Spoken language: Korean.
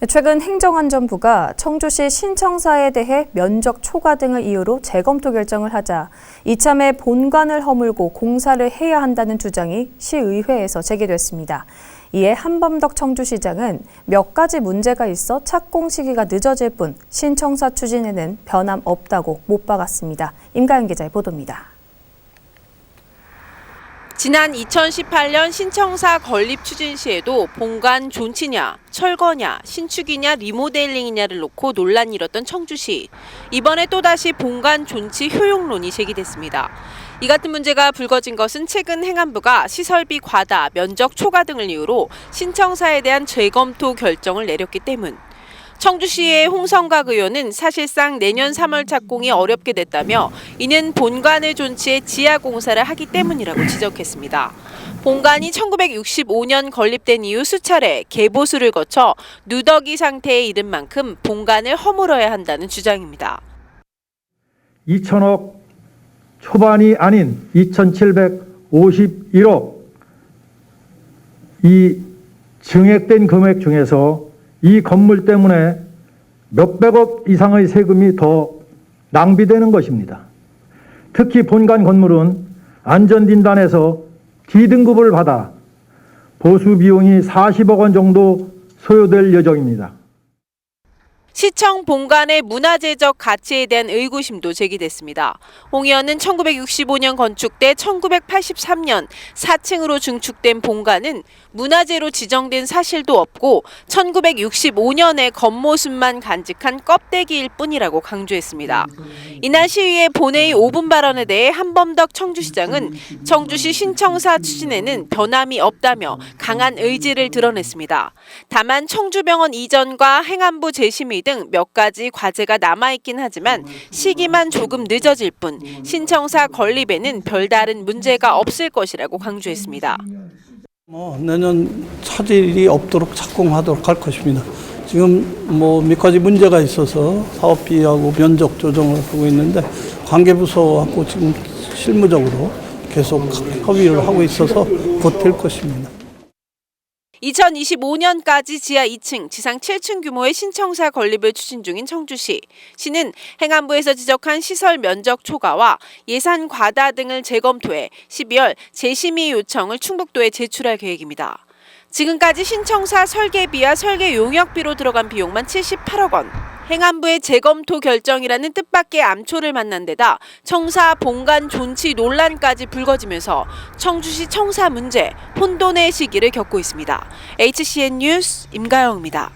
최근 행정안전부가 청주시 신청사에 대해 면적 초과 등을 이유로 재검토 결정을 하자 이참에 본관을 허물고 공사를 해야 한다는 주장이 시의회에서 제기됐습니다. 이에 한범덕 청주시장은 몇 가지 문제가 있어 착공 시기가 늦어질 뿐 신청사 추진에는 변함 없다고 못 박았습니다. 임가연 기자의 보도입니다. 지난 2018년 신청사 건립 추진 시에도 본관 존치냐, 철거냐, 신축이냐, 리모델링이냐를 놓고 논란이 일었던 청주시. 이번에 또다시 본관 존치 효용론이 제기됐습니다. 이 같은 문제가 불거진 것은 최근 행안부가 시설비 과다, 면적 초과 등을 이유로 신청사에 대한 재검토 결정을 내렸기 때문. 청주시의 홍성각 의원은 사실상 내년 3월 착공이 어렵게 됐다며 이는 본관을 존치해 지하 공사를 하기 때문이라고 지적했습니다. 본관이 1965년 건립된 이후 수차례 개보수를 거쳐 누더기 상태에 이른 만큼 본관을 허물어야 한다는 주장입니다. 2천억 초반이 아닌 2,751억 이 증액된 금액 중에서 이 건물 때문에 몇백억 이상의 세금이 더 낭비되는 것입니다. 특히 본관 건물은 안전진단에서 D등급을 받아 보수 비용이 40억 원 정도 소요될 예정입니다. 시청 본관의 문화재적 가치에 대한 의구심도 제기됐습니다. 홍 의원은 1965년 건축돼 1983년 4층으로 증축된 본관은 문화재로 지정된 사실도 없고 1965년의 겉모습만 간직한 껍데기일 뿐이라고 강조했습니다. 이날 시위의 본회의 5분 발언에 대해 한범덕 청주시장은 청주시 신청사 추진에는 변함이 없다며 강한 의지를 드러냈습니다. 다만 청주병원 이전과 행안부 재심의 등 몇 가지 과제가 남아있긴 하지만 시기만 조금 늦어질 뿐 신청사 건립에는 별다른 문제가 없을 것이라고 강조했습니다. 내년 차질이 없도록 착공하도록 할 것입니다. 지금 몇 가지 문제가 있어서 사업비하고 면적 조정을 하고 있는데 관계부서하고 지금 실무적으로 계속 협의를 하고 있어서 곧 될 것입니다. 2025년까지 지하 2층, 지상 7층 규모의 신청사 건립을 추진 중인 청주시. 시는 행안부에서 지적한 시설 면적 초과와 예산 과다 등을 재검토해 12월 재심의 요청을 충북도에 제출할 계획입니다. 지금까지 신청사 설계비와 설계 용역비로 들어간 비용만 78억 원. 행안부의 재검토 결정이라는 뜻밖의 암초를 만난 데다 청사 본관 존치 논란까지 불거지면서 청주시 청사 문제 혼돈의 시기를 겪고 있습니다. HCN 뉴스 임가영입니다.